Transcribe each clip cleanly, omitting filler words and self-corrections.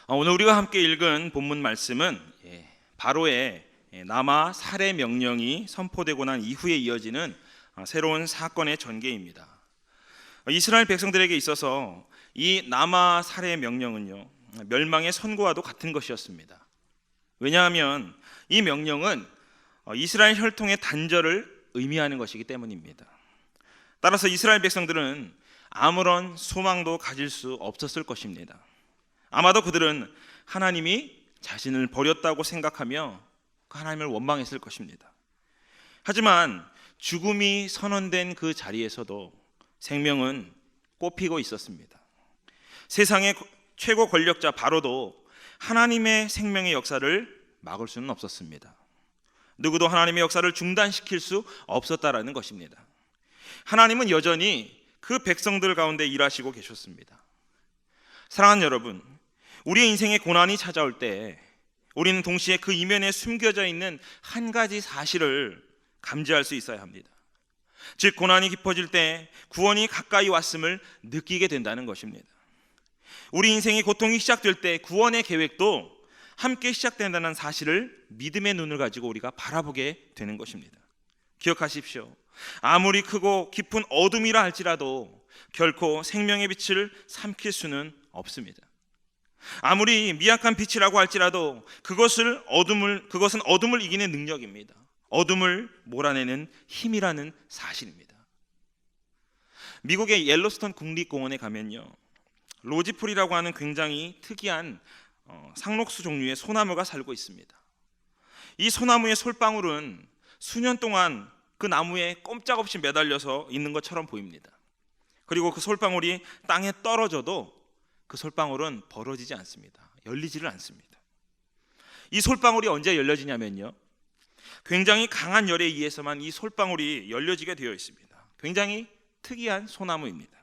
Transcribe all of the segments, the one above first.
오늘 우리가 함께 읽은 본문 말씀은 바로의 남아 살해 명령이 선포되고 난 이후에 이어지는 새로운 사건의 전개입니다. 이스라엘 백성들에게 있어서 이 남아 살해 명령은요, 멸망의 선고와도 같은 것이었습니다. 왜냐하면 이 명령은 이스라엘 혈통의 단절을 의미하는 것이기 때문입니다. 따라서 이스라엘 백성들은 아무런 소망도 가질 수 없었을 것입니다. 아마도 그들은 하나님이 자신을 버렸다고 생각하며 그 하나님을 원망했을 것입니다. 하지만 죽음이 선언된 그 자리에서도 생명은 꽃피고 있었습니다. 세상의 최고 권력자 바로도 하나님의 생명의 역사를 막을 수는 없었습니다. 누구도 하나님의 역사를 중단시킬 수 없었다라는 것입니다. 하나님은 여전히 그 백성들 가운데 일하시고 계셨습니다. 사랑하는 여러분, 우리의 인생에 고난이 찾아올 때 우리는 동시에 그 이면에 숨겨져 있는 한 가지 사실을 감지할 수 있어야 합니다. 즉, 고난이 깊어질 때 구원이 가까이 왔음을 느끼게 된다는 것입니다. 우리 인생의 고통이 시작될 때 구원의 계획도 함께 시작된다는 사실을 믿음의 눈을 가지고 우리가 바라보게 되는 것입니다. 기억하십시오. 아무리 크고 깊은 어둠이라 할지라도 결코 생명의 빛을 삼킬 수는 없습니다. 아무리 미약한 빛이라고 할지라도 그것은 어둠을 이기는 능력입니다. 어둠을 몰아내는 힘이라는 사실입니다. 미국의 옐로스톤 국립공원에 가면요, 로지폴이라고 하는 굉장히 특이한 상록수 종류의 소나무가 살고 있습니다. 이 소나무의 솔방울은 수년 동안 그 나무에 꼼짝없이 매달려서 있는 것처럼 보입니다. 그리고 그 솔방울이 땅에 떨어져도 그 솔방울은 벌어지지 않습니다. 열리지를 않습니다. 이 솔방울이 언제 열려지냐면요, 굉장히 강한 열에 의해서만 이 솔방울이 열려지게 되어 있습니다. 굉장히 특이한 소나무입니다.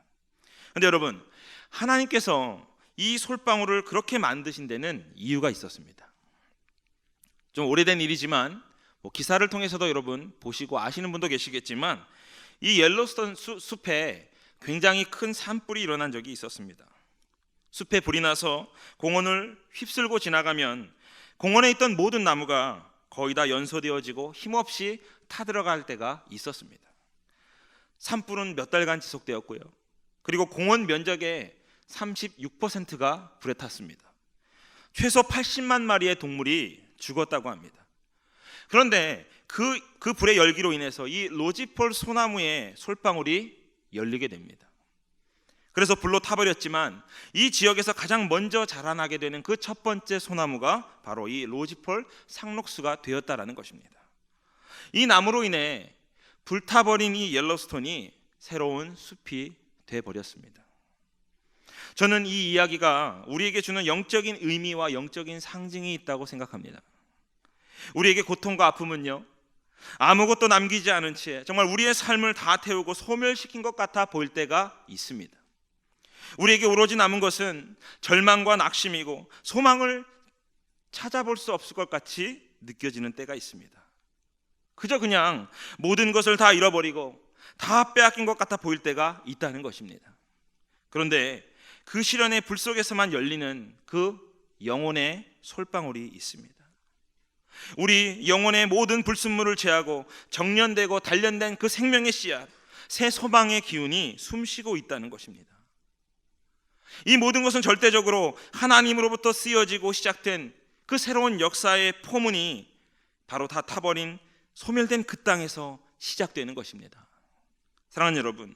그런데 여러분, 하나님께서 이 솔방울을 그렇게 만드신 데는 이유가 있었습니다. 좀 오래된 일이지만 기사를 통해서도 여러분 보시고 아시는 분도 계시겠지만 이 옐로스톤 숲에 굉장히 큰 산불이 일어난 적이 있었습니다. 숲에 불이 나서 공원을 휩쓸고 지나가면 공원에 있던 모든 나무가 거의 다 연소되어지고 힘없이 타들어갈 때가 있었습니다. 산불은 몇 달간 지속되었고요. 그리고 공원 면적의 36%가 불에 탔습니다. 최소 80만 마리의 동물이 죽었다고 합니다. 그런데 그 불의 열기로 인해서 이 로지폴 소나무의 솔방울이 열리게 됩니다. 그래서 불로 타버렸지만 이 지역에서 가장 먼저 자라나게 되는 그 첫 번째 소나무가 바로 이 로지폴 상록수가 되었다라는 것입니다. 이 나무로 인해 불타버린 이 옐로스톤이 새로운 숲이 되어버렸습니다. 저는 이 이야기가 우리에게 주는 영적인 의미와 영적인 상징이 있다고 생각합니다. 우리에게 고통과 아픔은요, 아무것도 남기지 않은 채 정말 우리의 삶을 다 태우고 소멸시킨 것 같아 보일 때가 있습니다. 우리에게 오로지 남은 것은 절망과 낙심이고 소망을 찾아볼 수 없을 것 같이 느껴지는 때가 있습니다. 그저 그냥 모든 것을 다 잃어버리고 다 빼앗긴 것 같아 보일 때가 있다는 것입니다. 그런데 그 시련의 불 속에서만 열리는 그 영혼의 솔방울이 있습니다. 우리 영혼의 모든 불순물을 제하고 정련되고 단련된 그 생명의 씨앗, 새 소망의 기운이 숨쉬고 있다는 것입니다. 이 모든 것은 절대적으로 하나님으로부터 쓰여지고 시작된 그 새로운 역사의 포문이 바로 다 타버린 소멸된 그 땅에서 시작되는 것입니다. 사랑하는 여러분,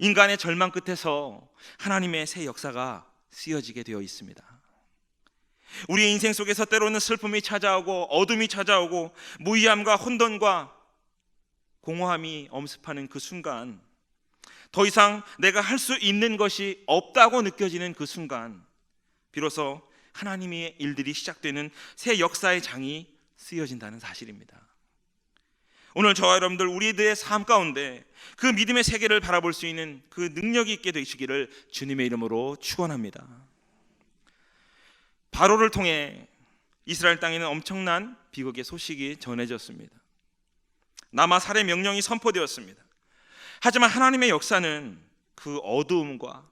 인간의 절망 끝에서 하나님의 새 역사가 쓰여지게 되어 있습니다. 우리의 인생 속에서 때로는 슬픔이 찾아오고 어둠이 찾아오고 무의함과 혼돈과 공허함이 엄습하는 그 순간, 더 이상 내가 할 수 있는 것이 없다고 느껴지는 그 순간, 비로소 하나님의 일들이 시작되는 새 역사의 장이 쓰여진다는 사실입니다. 오늘 저와 여러분들 우리들의 삶 가운데 그 믿음의 세계를 바라볼 수 있는 그 능력이 있게 되시기를 주님의 이름으로 축원합니다. 바로를 통해 이스라엘 땅에는 엄청난 비극의 소식이 전해졌습니다. 남아 살해 명령이 선포되었습니다. 하지만 하나님의 역사는 그 어두움과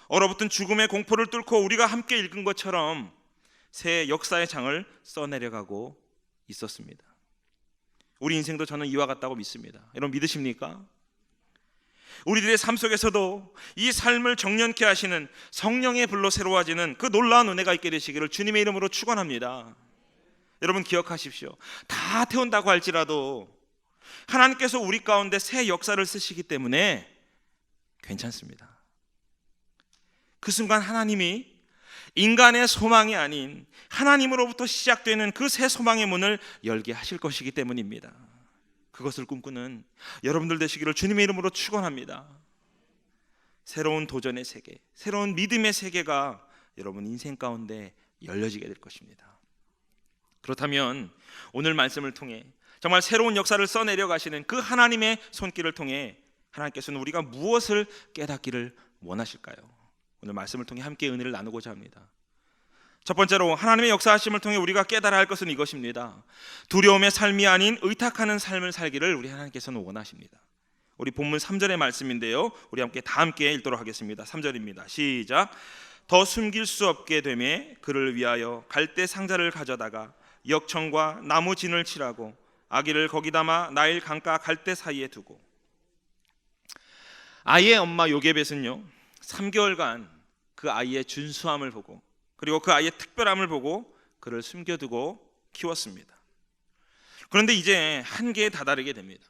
얼어붙은 죽음의 공포를 뚫고 우리가 함께 읽은 것처럼 새 역사의 장을 써내려가고 있었습니다. 우리 인생도 저는 이와 같다고 믿습니다. 여러분 믿으십니까? 우리들의 삶 속에서도 이 삶을 정연케 하시는 성령의 불로 새로워지는 그 놀라운 은혜가 있게 되시기를 주님의 이름으로 축원합니다. 여러분 기억하십시오. 다 태운다고 할지라도 하나님께서 우리 가운데 새 역사를 쓰시기 때문에 괜찮습니다. 그 순간 하나님이 인간의 소망이 아닌 하나님으로부터 시작되는 그 새 소망의 문을 열게 하실 것이기 때문입니다. 그것을 꿈꾸는 여러분들 되시기를 주님의 이름으로 축원합니다. 새로운 도전의 세계, 새로운 믿음의 세계가 여러분 인생 가운데 열려지게 될 것입니다. 그렇다면 오늘 말씀을 통해 정말 새로운 역사를 써내려 가시는 그 하나님의 손길을 통해 하나님께서는 우리가 무엇을 깨닫기를 원하실까요? 오늘 말씀을 통해 함께 은혜를 나누고자 합니다. 첫 번째로 하나님의 역사하심을 통해 우리가 깨달아야 할 것은 이것입니다. 두려움의 삶이 아닌 의탁하는 삶을 살기를 우리 하나님께서는 원하십니다. 우리 본문 3절의 말씀인데요, 우리 다 함께 읽도록 하겠습니다. 3절입니다. 시작. 더 숨길 수 없게 되매 그를 위하여 갈대 상자를 가져다가 역청과 나무 진을 칠하고 아기를 거기 담아 나일 강가 갈대 사이에 두고. 아이의 엄마 요게벳은요 3개월간 그 아이의 준수함을 보고 그리고 그 아이의 특별함을 보고 그를 숨겨두고 키웠습니다. 그런데 이제 한계에 다다르게 됩니다.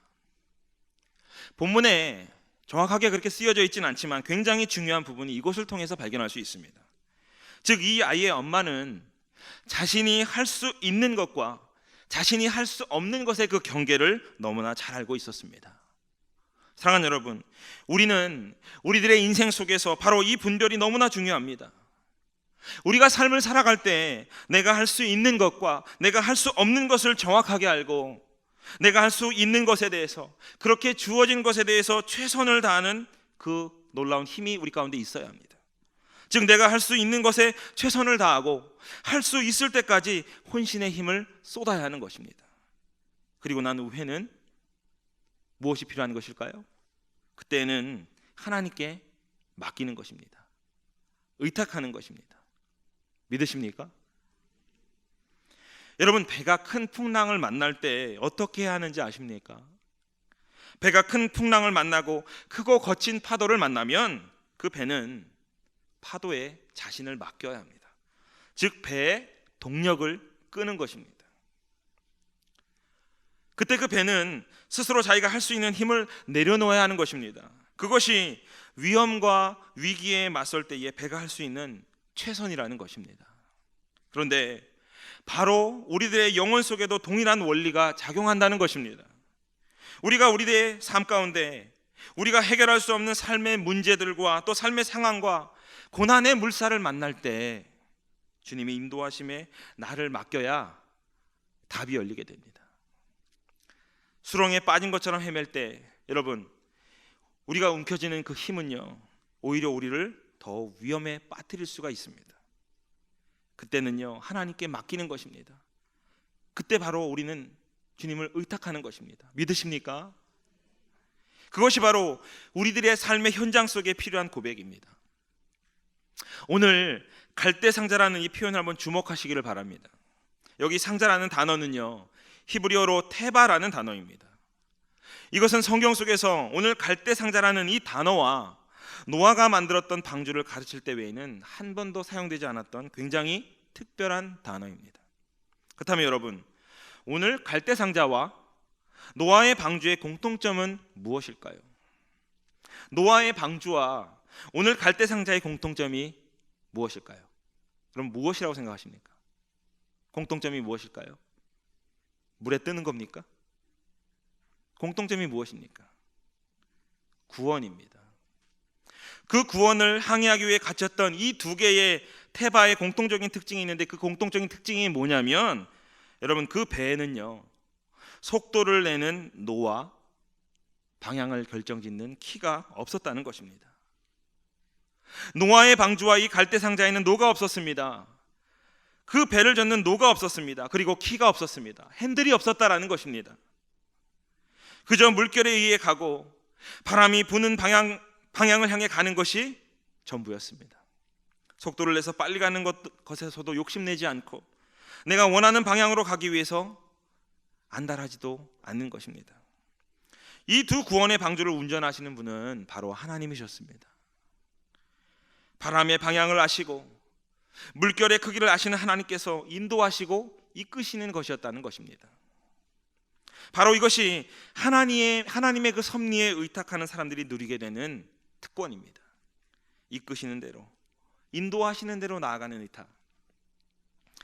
본문에 정확하게 그렇게 쓰여져 있지는 않지만 굉장히 중요한 부분이 이것을 통해서 발견할 수 있습니다. 즉 이 아이의 엄마는 자신이 할 수 있는 것과 자신이 할 수 없는 것의 그 경계를 너무나 잘 알고 있었습니다. 사랑하는 여러분, 우리는 우리들의 인생 속에서 바로 이 분별이 너무나 중요합니다. 우리가 삶을 살아갈 때 내가 할 수 있는 것과 내가 할 수 없는 것을 정확하게 알고 내가 할 수 있는 것에 대해서 그렇게 주어진 것에 대해서 최선을 다하는 그 놀라운 힘이 우리 가운데 있어야 합니다. 즉 내가 할 수 있는 것에 최선을 다하고 할 수 있을 때까지 혼신의 힘을 쏟아야 하는 것입니다. 그리고 난 후에는 무엇이 필요한 것일까요? 그때는 하나님께 맡기는 것입니다. 의탁하는 것입니다. 믿으십니까? 여러분 배가 큰 풍랑을 만날 때 어떻게 해야 하는지 아십니까? 배가 큰 풍랑을 만나고 크고 거친 파도를 만나면 그 배는 파도에 자신을 맡겨야 합니다. 즉 배의 동력을 끄는 것입니다. 그때 그 배는 스스로 자기가 할 수 있는 힘을 내려놓아야 하는 것입니다. 그것이 위험과 위기에 맞설 때에 배가 할 수 있는 최선이라는 것입니다. 그런데 바로 우리들의 영혼 속에도 동일한 원리가 작용한다는 것입니다. 우리가 우리들의 삶 가운데 우리가 해결할 수 없는 삶의 문제들과 또 삶의 상황과 고난의 물살을 만날 때 주님의 인도하심에 나를 맡겨야 답이 열리게 됩니다. 수렁에 빠진 것처럼 헤맬 때 여러분 우리가 움켜쥐는 그 힘은요 오히려 우리를 더 위험에 빠뜨릴 수가 있습니다. 그때는요 하나님께 맡기는 것입니다. 그때 바로 우리는 주님을 의탁하는 것입니다. 믿으십니까? 그것이 바로 우리들의 삶의 현장 속에 필요한 고백입니다. 오늘 갈대상자라는 이 표현을 한번 주목하시기를 바랍니다. 여기 상자라는 단어는요 히브리어로 테바라는 단어입니다. 이것은 성경 속에서 오늘 갈대상자라는 이 단어와 노아가 만들었던 방주를 가르칠 때 외에는 한 번도 사용되지 않았던 굉장히 특별한 단어입니다. 그렇다면 여러분 오늘 갈대상자와 노아의 방주의 공통점은 무엇일까요? 노아의 방주와 오늘 갈대상자의 공통점이 무엇일까요? 그럼 무엇이라고 생각하십니까? 공통점이 무엇일까요? 물에 뜨는 겁니까? 공통점이 무엇입니까? 구원입니다. 그 구원을 항해하기 위해 갇혔던 이 두 개의 테바의 공통적인 특징이 있는데 그 공통적인 특징이 뭐냐면 여러분 그 배에는요 속도를 내는 노와 방향을 결정짓는 키가 없었다는 것입니다. 노아의 방주와 이 갈대상자에는 노가 없었습니다. 그 배를 젓는 노가 없었습니다. 그리고 키가 없었습니다. 핸들이 없었다라는 것입니다. 그저 물결에 의해 가고 바람이 부는 방향을 향해 가는 것이 전부였습니다. 속도를 내서 빨리 가는 것에서도 욕심내지 않고 내가 원하는 방향으로 가기 위해서 안달하지도 않는 것입니다. 이 두 구원의 방주를 운전하시는 분은 바로 하나님이셨습니다. 바람의 방향을 아시고 물결의 크기를 아시는 하나님께서 인도하시고 이끄시는 것이었다는 것입니다. 바로 이것이 하나님의 그 섭리에 의탁하는 사람들이 누리게 되는 특권입니다. 이끄시는 대로, 인도하시는 대로 나아가는 의탁.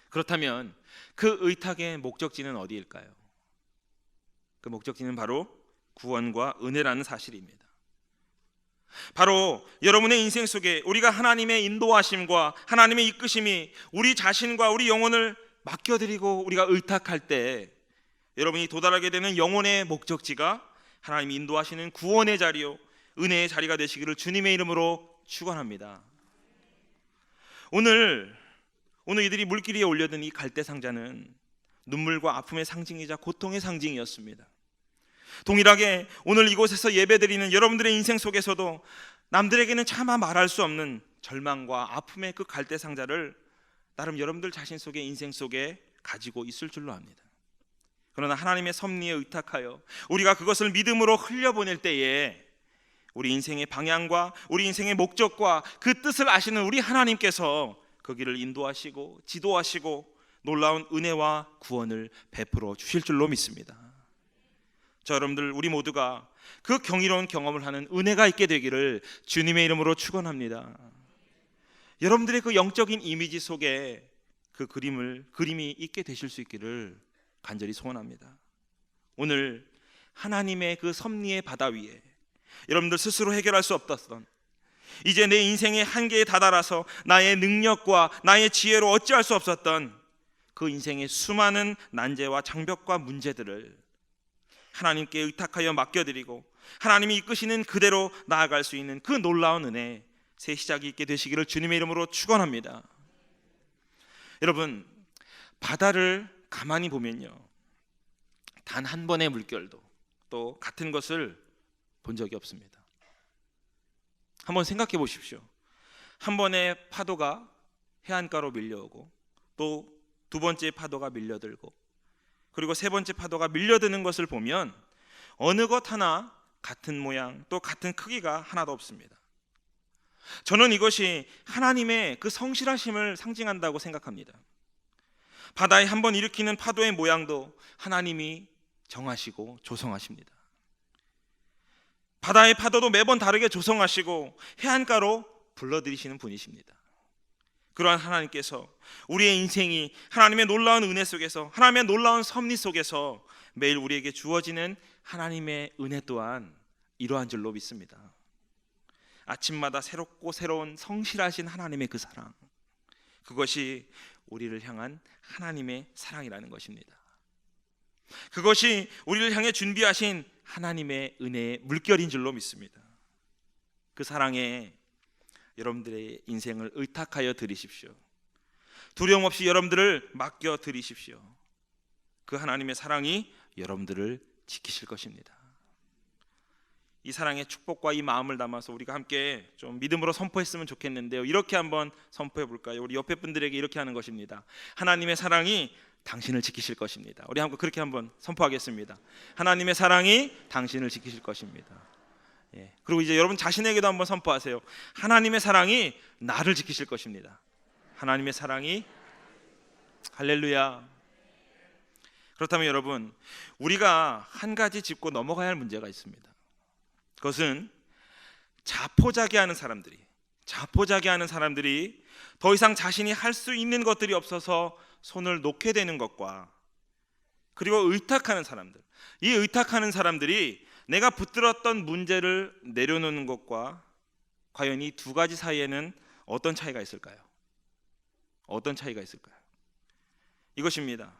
그렇다면 그 의탁의 목적지는 어디일까요? 그 목적지는 바로 구원과 은혜라는 사실입니다. 바로 여러분의 인생 속에 우리가 하나님의 인도하심과 하나님의 이끄심이 우리 자신과 우리 영혼을 맡겨드리고 우리가 의탁할 때 여러분이 도달하게 되는 영혼의 목적지가 하나님이 인도하시는 구원의 자리요 은혜의 자리가 되시기를 주님의 이름으로 축원합니다. 오늘 이들이 물길 위에 올려둔 이 갈대 상자는 눈물과 아픔의 상징이자 고통의 상징이었습니다. 동일하게 오늘 이곳에서 예배드리는 여러분들의 인생 속에서도 남들에게는 차마 말할 수 없는 절망과 아픔의 그 갈대 상자를 나름 여러분들 자신 속의 인생 속에 가지고 있을 줄로 압니다. 그러나 하나님의 섭리에 의탁하여 우리가 그것을 믿음으로 흘려보낼 때에 우리 인생의 방향과 우리 인생의 목적과 그 뜻을 아시는 우리 하나님께서 그 길을 인도하시고 지도하시고 놀라운 은혜와 구원을 베풀어 주실 줄로 믿습니다. 자, 여러분들 우리 모두가 그 경이로운 경험을 하는 은혜가 있게 되기를 주님의 이름으로 축원합니다. 여러분들의 그 영적인 이미지 속에 그 그림이 있게 되실 수 있기를 간절히 소원합니다. 오늘 하나님의 그 섭리의 바다 위에 여러분들 스스로 해결할 수 없었던, 이제 내 인생의 한계에 다다라서 나의 능력과 나의 지혜로 어찌할 수 없었던 그 인생의 수많은 난제와 장벽과 문제들을 하나님께 의탁하여 맡겨드리고 하나님이 이끄시는 그대로 나아갈 수 있는 그 놀라운 은혜, 새 시작이 있게 되시기를 주님의 이름으로 축원합니다. 여러분, 바다를 가만히 보면요, 단 한 번의 물결도 또 같은 것을 본 적이 없습니다. 한번 생각해 보십시오. 한 번의 파도가 해안가로 밀려오고 또 두 번째 파도가 밀려들고 그리고 세 번째 파도가 밀려드는 것을 보면 어느 것 하나 같은 모양 또 같은 크기가 하나도 없습니다. 저는 이것이 하나님의 그 성실하심을 상징한다고 생각합니다. 바다에 한번 일으키는 파도의 모양도 하나님이 정하시고 조성하십니다. 바다의 파도도 매번 다르게 조성하시고 해안가로 불러들이시는 분이십니다. 그러한 하나님께서 우리의 인생이 하나님의 놀라운 은혜 속에서, 하나님의 놀라운 섭리 속에서 매일 우리에게 주어지는 하나님의 은혜 또한 이러한 줄로 믿습니다. 아침마다 새롭고 새로운 성실하신 하나님의 그 사랑, 그것이 우리를 향한 하나님의 사랑이라는 것입니다. 그것이 우리를 향해 준비하신 하나님의 은혜의 물결인 줄로 믿습니다. 그 사랑에 여러분들의 인생을 의탁하여 드리십시오. 두려움 없이 여러분들을 맡겨 드리십시오. 그 하나님의 사랑이 여러분들을 지키실 것입니다. 이 사랑의 축복과 이 마음을 담아서 우리가 함께 좀 믿음으로 선포했으면 좋겠는데요. 이렇게 한번 선포해 볼까요? 우리 옆에 분들에게 이렇게 하는 것입니다. 하나님의 사랑이 당신을 지키실 것입니다. 우리 한번 그렇게 한번 선포하겠습니다. 하나님의 사랑이 당신을 지키실 것입니다. 예. 그리고 이제 여러분 자신에게도 한번 선포하세요. 하나님의 사랑이 나를 지키실 것입니다. 하나님의 사랑이, 할렐루야. 그렇다면 여러분, 우리가 한 가지 짚고 넘어가야 할 문제가 있습니다. 그것은 자포자기하는 사람들이 더 이상 자신이 할 수 있는 것들이 없어서 손을 놓게 되는 것과, 그리고 의탁하는 사람들, 이 의탁하는 사람들이 내가 붙들었던 문제를 내려놓는 것과 과연 이 두 가지 사이에는 어떤 차이가 있을까요? 이것입니다.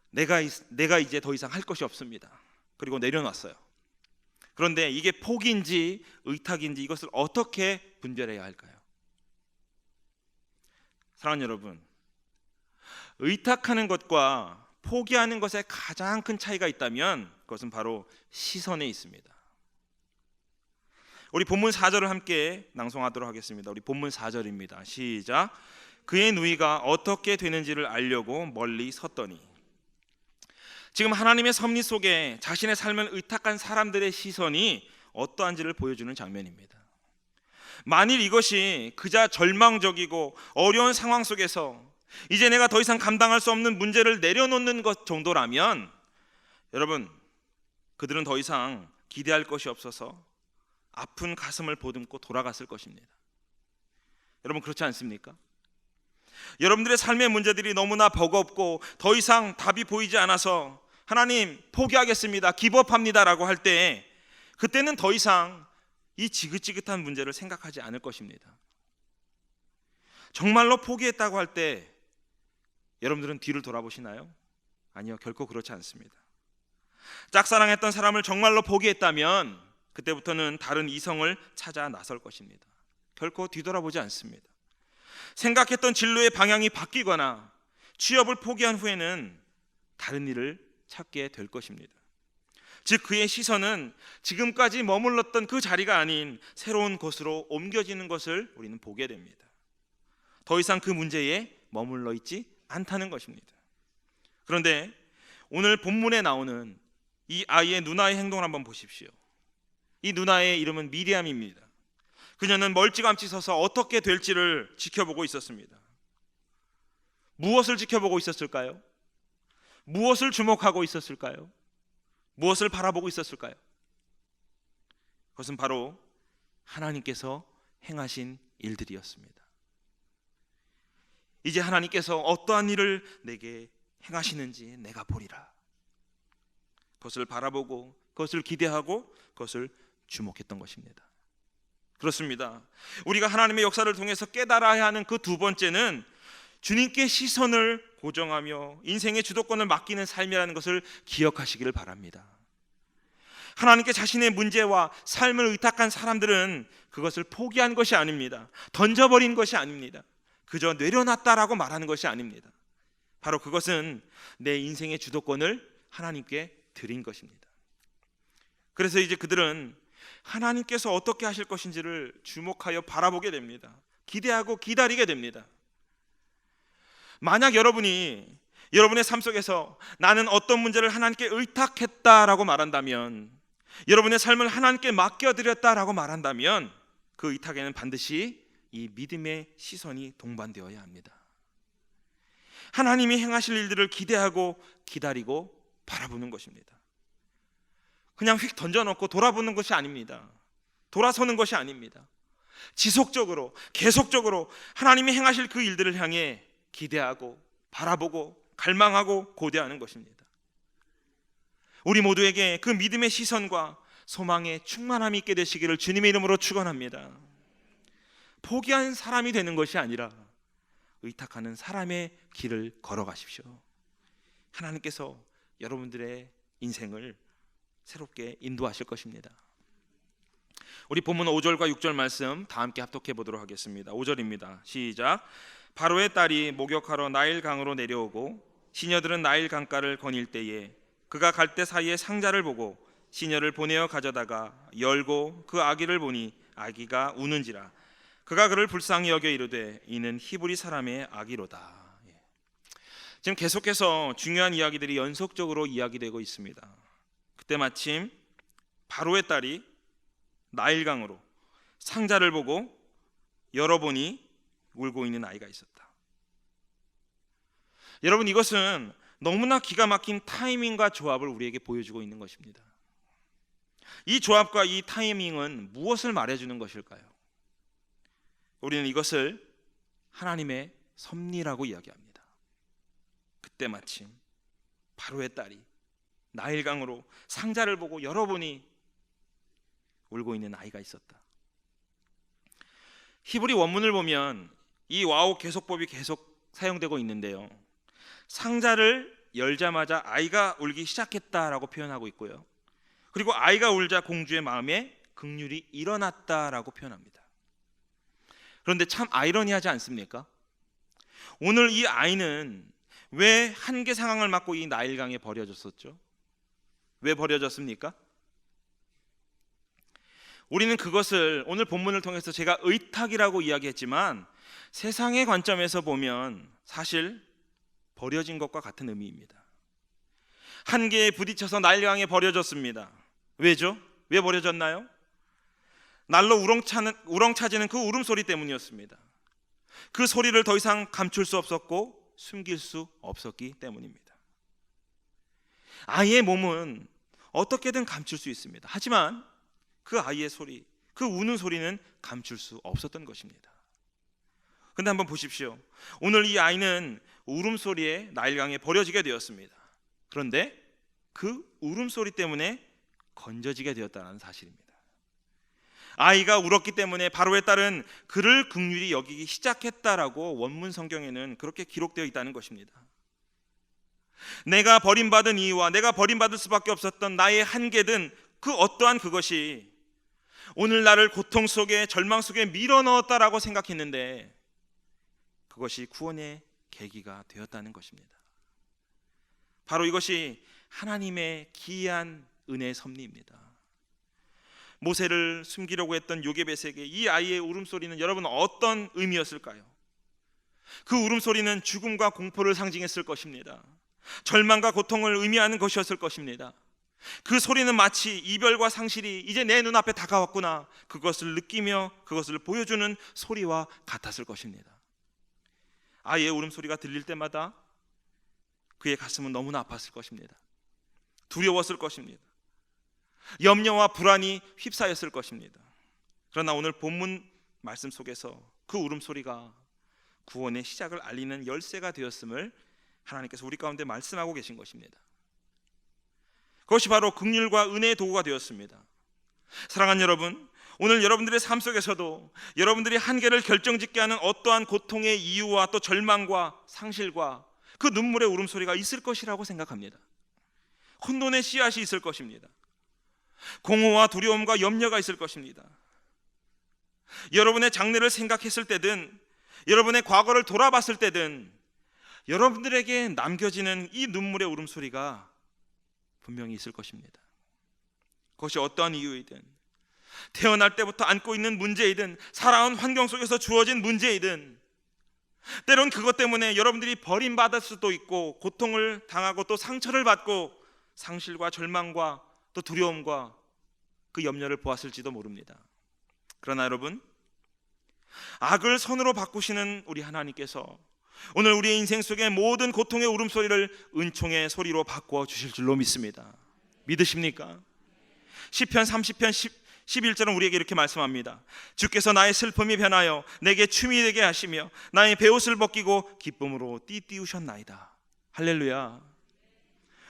내가 이제 더 이상 할 것이 없습니다. 그리고 내려놨어요. 그런데 이게 포기인지 의탁인지 이것을 어떻게 분별해야 할까요? 사랑하는 여러분, 의탁하는 것과 포기하는 것에 가장 큰 차이가 있다면 그것은 바로 시선에 있습니다. 우리 본문 4절을 함께 낭송하도록 하겠습니다. 우리 본문 4절입니다. 시작. 그의 누이가 어떻게 되는지를 알려고 멀리 섰더니. 지금 하나님의 섭리 속에 자신의 삶을 의탁한 사람들의 시선이 어떠한지를 보여주는 장면입니다. 만일 이것이 그저 절망적이고 어려운 상황 속에서 이제 내가 더 이상 감당할 수 없는 문제를 내려놓는 것 정도라면 여러분, 그들은 더 이상 기대할 것이 없어서 아픈 가슴을 보듬고 돌아갔을 것입니다. 여러분, 그렇지 않습니까? 여러분들의 삶의 문제들이 너무나 버겁고 더 이상 답이 보이지 않아서 하나님 포기하겠습니다, 기법합니다 라고 할 때, 그때는 더 이상 이 지긋지긋한 문제를 생각하지 않을 것입니다. 정말로 포기했다고 할 때 여러분들은 뒤를 돌아보시나요? 아니요, 결코 그렇지 않습니다. 짝사랑했던 사람을 정말로 포기했다면 그때부터는 다른 이성을 찾아 나설 것입니다. 결코 뒤돌아보지 않습니다. 생각했던 진로의 방향이 바뀌거나 취업을 포기한 후에는 다른 일을 찾게 될 것입니다. 즉 그의 시선은 지금까지 머물렀던 그 자리가 아닌 새로운 곳으로 옮겨지는 것을 우리는 보게 됩니다. 더 이상 그 문제에 머물러 있지 않다는 것입니다. 그런데 오늘 본문에 나오는 이 아이의 누나의 행동을 한번 보십시오. 이 누나의 이름은 미리암입니다. 그녀는 멀찌감치 서서 어떻게 될지를 지켜보고 있었습니다. 무엇을 지켜보고 있었을까요? 무엇을 주목하고 있었을까요? 무엇을 바라보고 있었을까요? 그것은 바로 하나님께서 행하신 일들이었습니다. 이제 하나님께서 어떠한 일을 내게 행하시는지 내가 보리라. 그것을 바라보고 그것을 기대하고 그것을 주목했던 것입니다. 그렇습니다. 우리가 하나님의 역사를 통해서 깨달아야 하는 그 두 번째는 주님께 시선을 고정하며 인생의 주도권을 맡기는 삶이라는 것을 기억하시기를 바랍니다. 하나님께 자신의 문제와 삶을 의탁한 사람들은 그것을 포기한 것이 아닙니다. 던져버린 것이 아닙니다. 그저 내려놨다라고 말하는 것이 아닙니다. 바로 그것은 내 인생의 주도권을 하나님께 드린 것입니다. 그래서 이제 그들은 하나님께서 어떻게 하실 것인지를 주목하여 바라보게 됩니다. 기대하고 기다리게 됩니다. 만약 여러분이 여러분의 삶 속에서 나는 어떤 문제를 하나님께 의탁했다라고 말한다면, 여러분의 삶을 하나님께 맡겨드렸다라고 말한다면 그 의탁에는 반드시 이 믿음의 시선이 동반되어야 합니다. 하나님이 행하실 일들을 기대하고 기다리고 바라보는 것입니다. 그냥 휙 던져놓고 돌아보는 것이 아닙니다. 돌아서는 것이 아닙니다. 지속적으로 계속적으로 하나님이 행하실 그 일들을 향해 기대하고 바라보고 갈망하고 고대하는 것입니다. 우리 모두에게 그 믿음의 시선과 소망의 충만함이 있게 되시기를 주님의 이름으로 축원합니다. 포기한 사람이 되는 것이 아니라 의탁하는 사람의 길을 걸어가십시오. 하나님께서 여러분들의 인생을 새롭게 인도하실 것입니다. 우리 본문 5절과 6절 말씀 다 함께 합독해 보도록 하겠습니다. 5절입니다. 시작. 바로의 딸이 목욕하러 나일 강으로 내려오고 시녀들은 나일 강가를 거닐 때에 그가 갈대 사이에 상자를 보고 시녀를 보내어 가져다가 열고 그 아기를 보니 아기가 우는지라. 그가 그를 불쌍히 여겨 이르되 이는 히브리 사람의 아기로다. 지금 계속해서 중요한 이야기들이 연속적으로 이야기되고 있습니다. 그때 마침 바로의 딸이 나일강으로 상자를 보고 열어보니 울고 있는 아이가 있었다. 여러분, 이것은 너무나 기가 막힌 타이밍과 조합을 우리에게 보여주고 있는 것입니다. 이 조합과 이 타이밍은 무엇을 말해주는 것일까요? 우리는 이것을 하나님의 섭리라고 이야기합니다. 그때 마침 바로의 딸이 나일강으로 상자를 보고 열어보니 울고 있는 아이가 있었다. 히브리 원문을 보면 이 와우 계속법이 계속 사용되고 있는데요, 상자를 열자마자 아이가 울기 시작했다라고 표현하고 있고요, 그리고 아이가 울자 공주의 마음에 긍휼이 일어났다라고 표현합니다. 그런데 참 아이러니하지 않습니까? 오늘 이 아이는 왜 한계 상황을 맞고 이 나일강에 버려졌었죠? 왜 버려졌습니까? 우리는 그것을 오늘 본문을 통해서 제가 의탁이라고 이야기했지만 세상의 관점에서 보면 사실 버려진 것과 같은 의미입니다. 한계에 부딪혀서 날강에 버려졌습니다. 왜죠? 왜 버려졌나요? 날로 우렁차지는 그 울음소리 때문이었습니다. 그 소리를 더 이상 감출 수 없었고 숨길 수 없었기 때문입니다. 아이의 몸은 어떻게든 감출 수 있습니다. 하지만 그 아이의 소리, 그 우는 소리는 감출 수 없었던 것입니다. 그런데 한번 보십시오. 오늘 이 아이는 울음소리에 나일강에 버려지게 되었습니다. 그런데 그 울음소리 때문에 건져지게 되었다는 사실입니다. 아이가 울었기 때문에 바로의 딸은 그를 긍휼히 여기기 시작했다라고 원문 성경에는 그렇게 기록되어 있다는 것입니다. 내가 버림받은 이유와 내가 버림받을 수밖에 없었던 나의 한계든 그 어떠한 그것이 오늘 나를 고통 속에 절망 속에 밀어넣었다라고 생각했는데 그것이 구원의 계기가 되었다는 것입니다. 바로 이것이 하나님의 기이한 은혜의 섭리입니다. 모세를 숨기려고 했던 요게벳에게 이 아이의 울음소리는 여러분 어떤 의미였을까요? 그 울음소리는 죽음과 공포를 상징했을 것입니다. 절망과 고통을 의미하는 것이었을 것입니다. 그 소리는 마치 이별과 상실이 이제 내 눈앞에 다가왔구나, 그것을 느끼며 그것을 보여주는 소리와 같았을 것입니다. 아이의 울음소리가 들릴 때마다 그의 가슴은 너무나 아팠을 것입니다. 두려웠을 것입니다. 염려와 불안이 휩싸였을 것입니다. 그러나 오늘 본문 말씀 속에서 그 울음소리가 구원의 시작을 알리는 열쇠가 되었음을 하나님께서 우리 가운데 말씀하고 계신 것입니다. 그것이 바로 긍휼과 은혜의 도구가 되었습니다. 사랑하는 여러분, 오늘 여러분들의 삶 속에서도 여러분들이 한계를 결정짓게 하는 어떠한 고통의 이유와 또 절망과 상실과 그 눈물의 울음소리가 있을 것이라고 생각합니다. 혼돈의 씨앗이 있을 것입니다. 공허와 두려움과 염려가 있을 것입니다. 여러분의 장래를 생각했을 때든 여러분의 과거를 돌아봤을 때든 여러분들에게 남겨지는 이 눈물의 울음소리가 분명히 있을 것입니다. 그것이 어떠한 이유이든, 태어날 때부터 안고 있는 문제이든, 살아온 환경 속에서 주어진 문제이든, 때론 그것 때문에 여러분들이 버림받을 수도 있고 고통을 당하고 또 상처를 받고 상실과 절망과 또 두려움과 그 염려를 보았을지도 모릅니다. 그러나 여러분, 악을 선으로 바꾸시는 우리 하나님께서 오늘 우리의 인생 속의 모든 고통의 울음소리를 은총의 소리로 바꾸어 주실 줄로 믿습니다. 믿으십니까? 시편 30편 11절은 우리에게 이렇게 말씀합니다. 주께서 나의 슬픔이 변하여 내게 춤이 되게 하시며 나의 베옷을 벗기고 기쁨으로 띠띠우셨나이다. 할렐루야.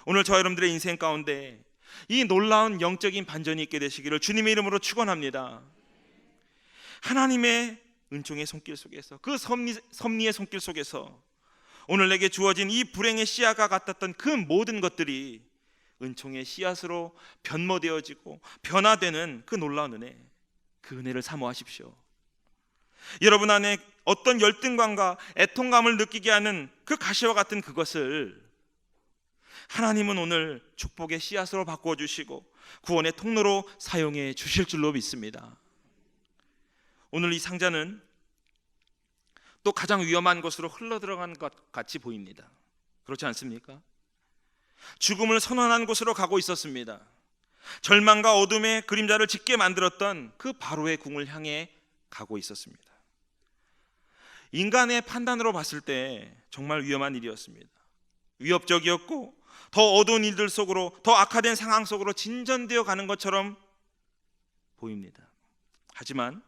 오늘 저 여러분들의 인생 가운데 이 놀라운 영적인 반전이 있게 되시기를 주님의 이름으로 축원합니다. 하나님의 은총의 손길 속에서, 그 섭리의 손길 속에서 오늘 내게 주어진 이 불행의 씨앗과 같았던 그 모든 것들이 은총의 씨앗으로 변모되어지고 변화되는 그 놀라운 은혜, 그 은혜를 사모하십시오. 여러분 안에 어떤 열등감과 애통감을 느끼게 하는 그 가시와 같은 그것을 하나님은 오늘 축복의 씨앗으로 바꾸어 주시고 구원의 통로로 사용해 주실 줄로 믿습니다. 오늘 이 상자는 또 가장 위험한 것으로 흘러들어간 것 같이 보입니다. 그렇지 않습니까? 죽음을 선언한 곳으로 가고 있었습니다. 절망과 어둠의 그림자를 짙게 만들었던 그 바로의 궁을 향해 가고 있었습니다. 인간의 판단으로 봤을 때 정말 위험한 일이었습니다. 위협적이었고 더 어두운 일들 속으로, 더 악화된 상황 속으로 진전되어 가는 것처럼 보입니다. 하지만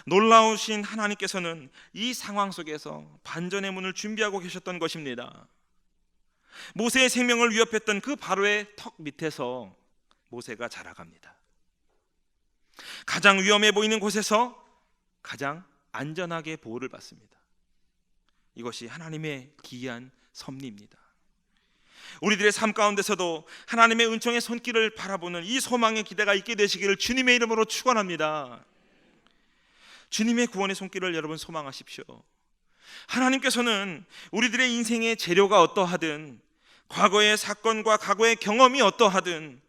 놀라우신 하나님께서는 이 상황 속에서 반전의 문을 준비하고 계셨던 것입니다. 모세의 생명을 위협했던 그 바로의 턱 밑에서 모세가 자라갑니다. 가장 위험해 보이는 곳에서 가장 안전하게 보호를 받습니다. 이것이 하나님의 기이한 섭리입니다. 우리들의 삶 가운데서도 하나님의 은총의 손길을 바라보는 이 소망의 기대가 있게 되시기를 주님의 이름으로 축원합니다. 주님의 구원의 손길을 여러분 소망하십시오. 하나님께서는 우리들의 인생의 재료가 어떠하든, 과거의 사건과 과거의 경험이 어떠하든,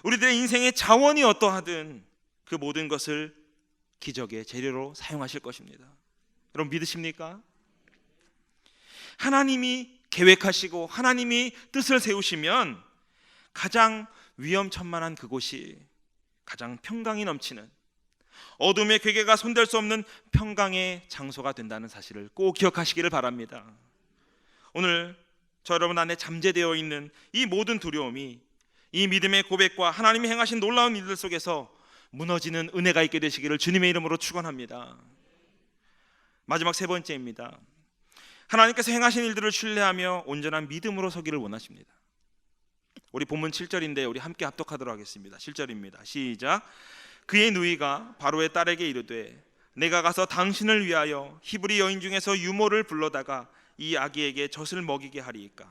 우리들의 인생의 자원이 어떠하든 그 모든 것을 기적의 재료로 사용하실 것입니다. 여러분 믿으십니까? 하나님이 계획하시고 하나님이 뜻을 세우시면 가장 위험천만한 그곳이 가장 평강이 넘치는, 어둠의 괴계가 손댈 수 없는 평강의 장소가 된다는 사실을 꼭 기억하시기를 바랍니다. 오늘 저 여러분 안에 잠재되어 있는 이 모든 두려움이 이 믿음의 고백과 하나님이 행하신 놀라운 일들 속에서 무너지는 은혜가 있게 되시기를 주님의 이름으로 축원합니다. 마지막 세 번째입니다. 하나님께서 행하신 일들을 신뢰하며 온전한 믿음으로 서기를 원하십니다. 우리 본문 7절인데 우리 함께 합독하도록 하겠습니다. 7절입니다. 시작. 그의 누이가 바로의 딸에게 이르되 내가 가서 당신을 위하여 히브리 여인 중에서 유모를 불러다가 이 아기에게 젖을 먹이게 하리이까.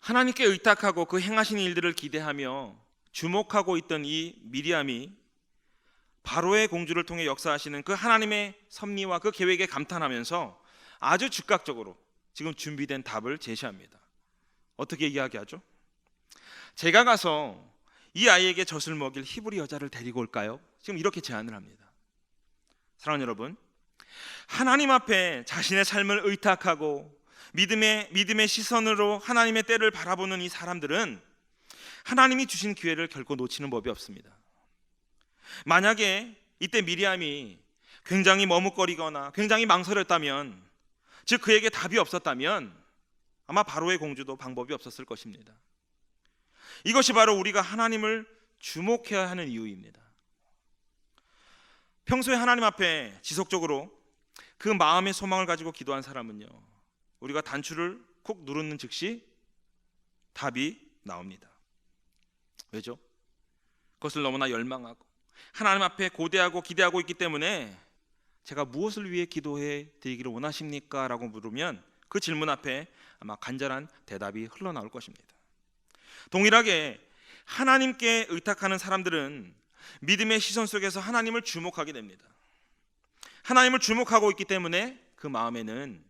하나님께 의탁하고 그 행하신 일들을 기대하며 주목하고 있던 이 미리암이 바로의 공주를 통해 역사하시는 그 하나님의 섭리와 그 계획에 감탄하면서 아주 즉각적으로 지금 준비된 답을 제시합니다. 어떻게 이야기하죠? 제가 가서 이 아이에게 젖을 먹일 히브리 여자를 데리고 올까요? 지금 이렇게 제안을 합니다. 사랑하는 여러분, 하나님 앞에 자신의 삶을 의탁하고 믿음의 시선으로 하나님의 때를 바라보는 이 사람들은 하나님이 주신 기회를 결코 놓치는 법이 없습니다. 만약에 이때 미리암이 굉장히 머뭇거리거나 굉장히 망설였다면, 즉 그에게 답이 없었다면 아마 바로의 공주도 방법이 없었을 것입니다. 이것이 바로 우리가 하나님을 주목해야 하는 이유입니다. 평소에 하나님 앞에 지속적으로 그 마음의 소망을 가지고 기도한 사람은요, 우리가 단추를 콕 누르는 즉시 답이 나옵니다. 왜죠? 그것을 너무나 열망하고 하나님 앞에 고대하고 기대하고 있기 때문에 제가 무엇을 위해 기도해 드리기를 원하십니까? 라고 물으면 그 질문 앞에 아마 간절한 대답이 흘러나올 것입니다. 동일하게 하나님께 의탁하는 사람들은 믿음의 시선 속에서 하나님을 주목하게 됩니다. 하나님을 주목하고 있기 때문에 그 마음에는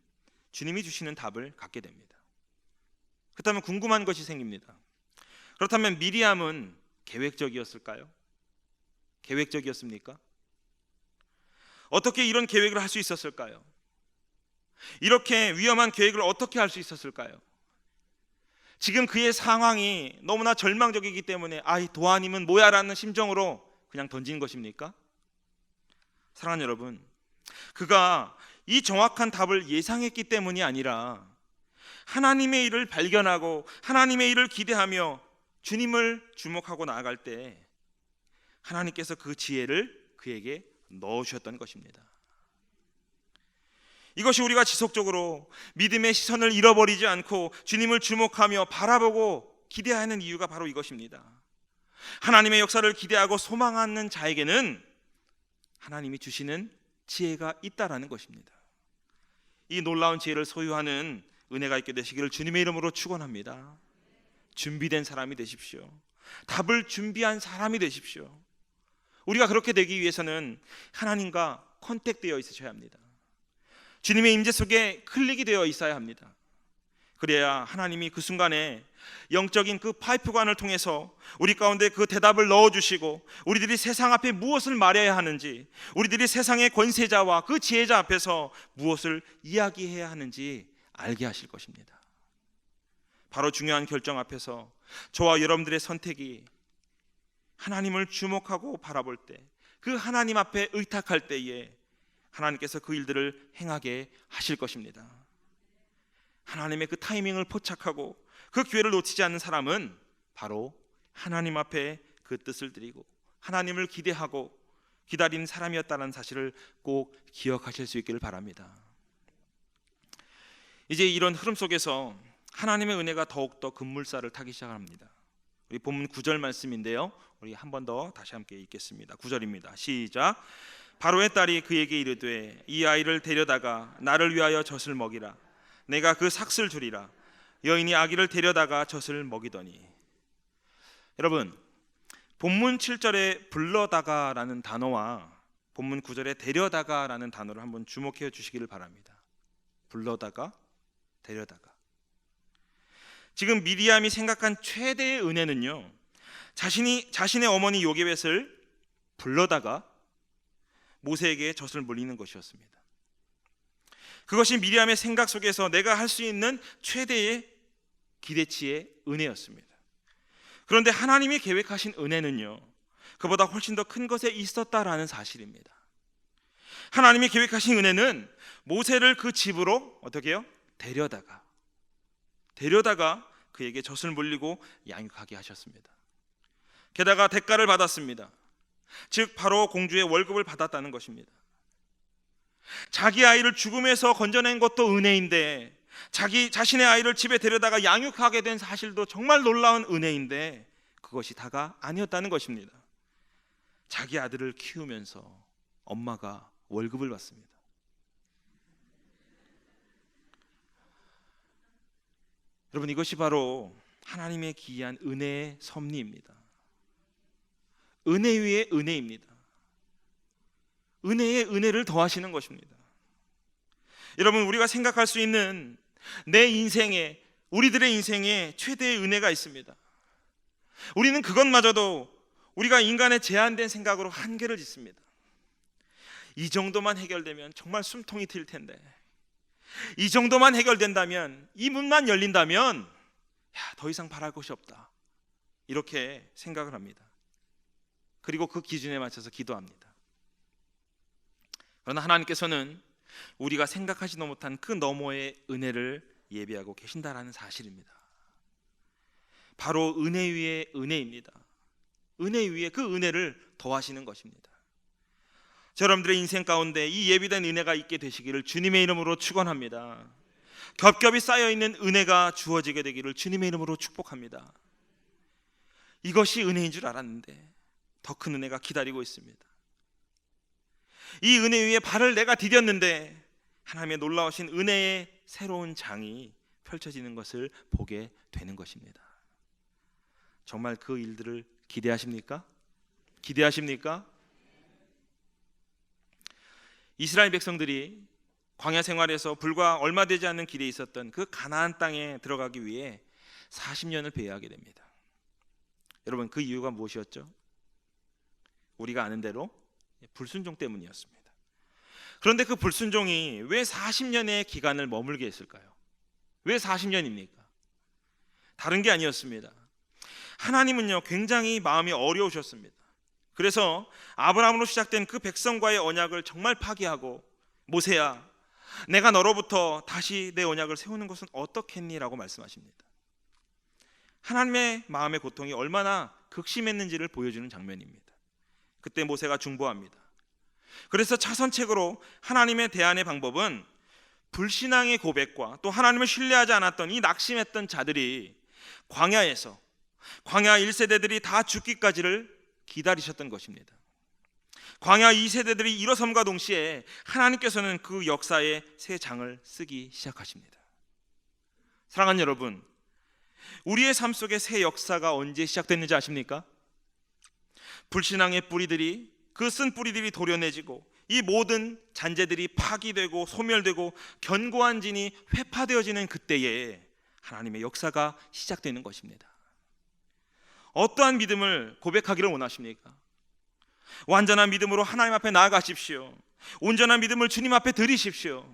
주님이 주시는 답을 갖게 됩니다. 그렇다면 궁금한 것이 생깁니다. 그렇다면 미리암은 계획적이었을까요? 계획적이었습니까? 어떻게 이런 계획을 할 수 있었을까요? 이렇게 위험한 계획을 어떻게 할 수 있었을까요? 지금 그의 상황이 너무나 절망적이기 때문에 이 도하님은 뭐야 라는 심정으로 그냥 던진 것입니까? 사랑하는 여러분, 그가 이 정확한 답을 예상했기 때문이 아니라 하나님의 일을 발견하고 하나님의 일을 기대하며 주님을 주목하고 나아갈 때 하나님께서 그 지혜를 그에게 넣어주셨던 것입니다. 이것이 우리가 지속적으로 믿음의 시선을 잃어버리지 않고 주님을 주목하며 바라보고 기대하는 이유가 바로 이것입니다. 하나님의 역사를 기대하고 소망하는 자에게는 하나님이 주시는 지혜가 있다라는 것입니다. 이 놀라운 지혜를 소유하는 은혜가 있게 되시기를 주님의 이름으로 축원합니다. 준비된 사람이 되십시오. 답을 준비한 사람이 되십시오. 우리가 그렇게 되기 위해서는 하나님과 컨택되어 있으셔야 합니다. 주님의 임재 속에 클릭이 되어 있어야 합니다. 그래야 하나님이 그 순간에 영적인 그 파이프관을 통해서 우리 가운데 그 대답을 넣어주시고 우리들이 세상 앞에 무엇을 말해야 하는지, 우리들이 세상의 권세자와 그 지혜자 앞에서 무엇을 이야기해야 하는지 알게 하실 것입니다. 바로 중요한 결정 앞에서 저와 여러분들의 선택이 하나님을 주목하고 바라볼 때, 그 하나님 앞에 의탁할 때에 하나님께서 그 일들을 행하게 하실 것입니다. 하나님의 그 타이밍을 포착하고 그 기회를 놓치지 않는 사람은 바로 하나님 앞에 그 뜻을 드리고 하나님을 기대하고 기다리는 사람이었다는 사실을 꼭 기억하실 수 있기를 바랍니다. 이제 이런 흐름 속에서 하나님의 은혜가 더욱더 급물살을 타기 시작합니다. 우리 본문 9절 말씀인데요, 우리 한 번 더 다시 함께 읽겠습니다. 9절입니다. 시작. 바로의 딸이 그에게 이르되 이 아이를 데려다가 나를 위하여 젖을 먹이라. 내가 그 삭슬 주리라. 여인이 아기를 데려다가 젖을 먹이더니. 여러분, 본문 7절에 불러다가라는 단어와 본문 9절에 데려다가라는 단어를 한번 주목해 주시기를 바랍니다. 불러다가, 데려다가. 지금 미리암이 생각한 최대의 은혜는요, 자신의 어머니 요게벳을 불러다가 모세에게 젖을 물리는 것이었습니다. 그것이 미리암의 생각 속에서 내가 할 수 있는 최대의 기대치의 은혜였습니다. 그런데 하나님이 계획하신 은혜는요, 그보다 훨씬 더 큰 것에 있었다라는 사실입니다. 하나님이 계획하신 은혜는 모세를 그 집으로 어떻게 해요? 데려다가 그에게 젖을 물리고 양육하게 하셨습니다. 게다가 대가를 받았습니다. 즉 바로 공주의 월급을 받았다는 것입니다. 자기 아이를 죽음에서 건져낸 것도 은혜인데, 자신의 아이를 집에 데려다가 양육하게 된 사실도 정말 놀라운 은혜인데, 그것이 다가 아니었다는 것입니다. 자기 아들을 키우면서 엄마가 월급을 받습니다. 여러분, 이것이 바로 하나님의 기이한 은혜의 섭리입니다. 은혜 위에 은혜입니다. 은혜에 은혜를 더하시는 것입니다. 여러분, 우리가 생각할 수 있는 내 인생에, 우리들의 인생에 최대의 은혜가 있습니다. 우리는 그것마저도 우리가 인간의 제한된 생각으로 한계를 짓습니다. 이 정도만 해결되면 정말 숨통이 트일 텐데, 이 정도만 해결된다면, 이 문만 열린다면 더 이상 바랄 것이 없다, 이렇게 생각을 합니다. 그리고 그 기준에 맞춰서 기도합니다. 그러나 하나님께서는 우리가 생각하지도 못한 그 너머의 은혜를 예비하고 계신다라는 사실입니다. 바로 은혜 위에 은혜입니다. 은혜 위에 그 은혜를 더하시는 것입니다. 여러분들의 인생 가운데 이 예비된 은혜가 있게 되시기를 주님의 이름으로 축원합니다. 겹겹이 쌓여있는 은혜가 주어지게 되기를 주님의 이름으로 축복합니다. 이것이 은혜인 줄 알았는데 더 큰 은혜가 기다리고 있습니다. 이 은혜 위에 발을 내가 디뎠는데 하나님의 놀라우신 은혜의 새로운 장이 펼쳐지는 것을 보게 되는 것입니다. 정말 그 일들을 기대하십니까? 기대하십니까? 이스라엘 백성들이 광야 생활에서 불과 얼마 되지 않는 길에 있었던 그 가나안 땅에 들어가기 위해 40년을 배회하게 됩니다. 여러분, 그 이유가 무엇이었죠? 우리가 아는 대로 불순종 때문이었습니다. 그런데 그 불순종이 왜 40년의 기간을 머물게 했을까요? 왜 40년입니까? 다른 게 아니었습니다. 하나님은요, 굉장히 마음이 어려우셨습니다. 그래서 아브라함으로 시작된 그 백성과의 언약을 정말 파기하고, 모세야, 내가 너로부터 다시 내 언약을 세우는 것은 어떻겠니? 라고 말씀하십니다. 하나님의 마음의 고통이 얼마나 극심했는지를 보여주는 장면입니다. 그때 모세가 중보합니다. 그래서 차선책으로 하나님의 대안의 방법은 불신앙의 고백과 또 하나님을 신뢰하지 않았던 이 낙심했던 자들이 광야에서, 광야 1세대들이 다 죽기까지를 기다리셨던 것입니다. 광야 2세대들이 일어섬과 동시에 하나님께서는 그 역사의 새 장을 쓰기 시작하십니다. 사랑하는 여러분, 우리의 삶 속에 새 역사가 언제 시작됐는지 아십니까? 불신앙의 뿌리들이, 그 쓴 뿌리들이 도려내지고 이 모든 잔재들이 파기되고 소멸되고 견고한 진이 회파되어지는 그때에 하나님의 역사가 시작되는 것입니다. 어떠한 믿음을 고백하기를 원하십니까? 완전한 믿음으로 하나님 앞에 나아가십시오. 온전한 믿음을 주님 앞에 드리십시오.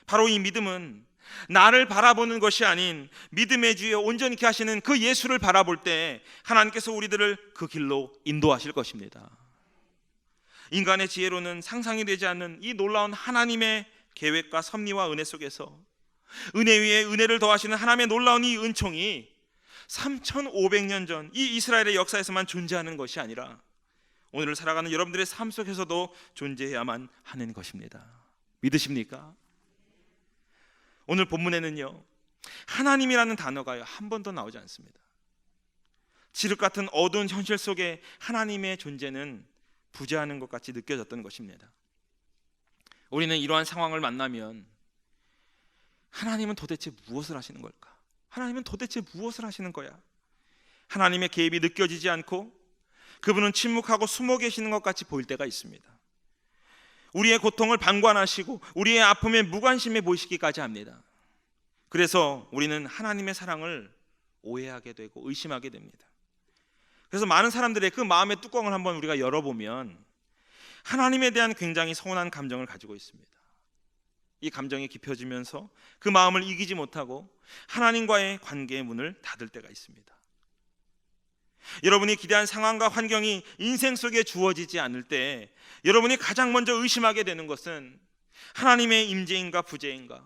바로 이 믿음은 나를 바라보는 것이 아닌 믿음의 주에 온전히 하시는 그 예수를 바라볼 때 하나님께서 우리들을 그 길로 인도하실 것입니다. 인간의 지혜로는 상상이 되지 않는 이 놀라운 하나님의 계획과 섭리와 은혜 속에서 은혜 위에 은혜를 더하시는 하나님의 놀라운 이 은총이 3500년 전 이 이스라엘의 역사에서만 존재하는 것이 아니라 오늘을 살아가는 여러분들의 삶 속에서도 존재해야만 하는 것입니다. 믿으십니까? 오늘 본문에는요, 하나님이라는 단어가 한 번도 나오지 않습니다. 지륵 같은 어두운 현실 속에 하나님의 존재는 부재하는 것 같이 느껴졌던 것입니다. 우리는 이러한 상황을 만나면 하나님은 도대체 무엇을 하시는 걸까? 하나님은 도대체 무엇을 하시는 거야? 하나님의 개입이 느껴지지 않고 그분은 침묵하고 숨어 계시는 것 같이 보일 때가 있습니다. 우리의 고통을 방관하시고 우리의 아픔에 무관심해 보이시기까지 합니다. 그래서 우리는 하나님의 사랑을 오해하게 되고 의심하게 됩니다. 그래서 많은 사람들의 그 마음의 뚜껑을 한번 우리가 열어보면 하나님에 대한 굉장히 서운한 감정을 가지고 있습니다. 이 감정이 깊어지면서 그 마음을 이기지 못하고 하나님과의 관계의 문을 닫을 때가 있습니다. 여러분이 기대한 상황과 환경이 인생 속에 주어지지 않을 때 여러분이 가장 먼저 의심하게 되는 것은 하나님의 임재인가 부재인가,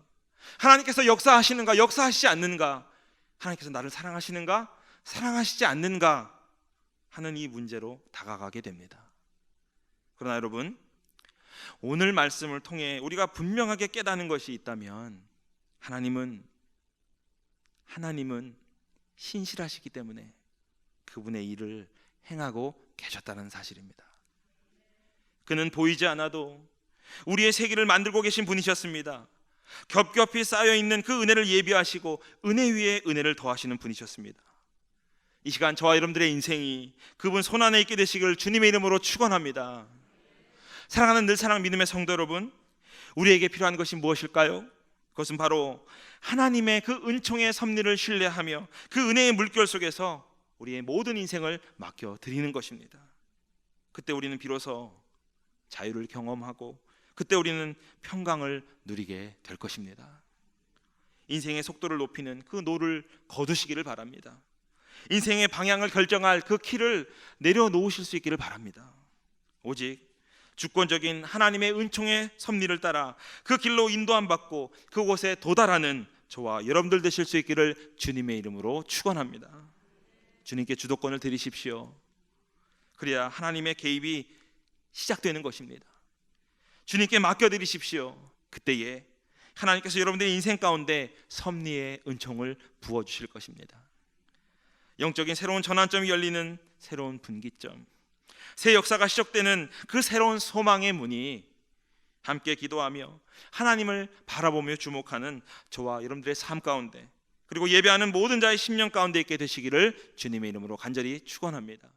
하나님께서 역사하시는가 역사하시지 않는가, 하나님께서 나를 사랑하시는가 사랑하시지 않는가 하는 이 문제로 다가가게 됩니다. 그러나 여러분, 오늘 말씀을 통해 우리가 분명하게 깨닫는 것이 있다면 하나님은 신실하시기 때문에 그분의 일을 행하고 계셨다는 사실입니다. 그는 보이지 않아도 우리의 세계를 만들고 계신 분이셨습니다. 겹겹이 쌓여있는 그 은혜를 예비하시고 은혜 위에 은혜를 더하시는 분이셨습니다. 이 시간 저와 여러분들의 인생이 그분 손안에 있게 되시길 주님의 이름으로 축원합니다. 사랑하는 늘사랑 믿음의 성도 여러분, 우리에게 필요한 것이 무엇일까요? 그것은 바로 하나님의 그 은총의 섭리를 신뢰하며 그 은혜의 물결 속에서 우리의 모든 인생을 맡겨드리는 것입니다. 그때 우리는 비로소 자유를 경험하고 그때 우리는 평강을 누리게 될 것입니다. 인생의 속도를 높이는 그 노를 거두시기를 바랍니다. 인생의 방향을 결정할 그 키를 내려놓으실 수 있기를 바랍니다. 오직 주권적인 하나님의 은총의 섭리를 따라 그 길로 인도함 받고 그곳에 도달하는 저와 여러분들 되실 수 있기를 주님의 이름으로 축원합니다. 주님께 주도권을 드리십시오. 그래야 하나님의 개입이 시작되는 것입니다. 주님께 맡겨드리십시오. 그때에 하나님께서 여러분들의 인생 가운데 섭리의 은총을 부어주실 것입니다. 영적인 새로운 전환점이 열리는 새로운 분기점, 새 역사가 시작되는 그 새로운 소망의 문이 함께 기도하며 하나님을 바라보며 주목하는 저와 여러분들의 삶 가운데, 그리고 예배하는 모든 자의 심령 가운데 있게 되시기를 주님의 이름으로 간절히 축원합니다.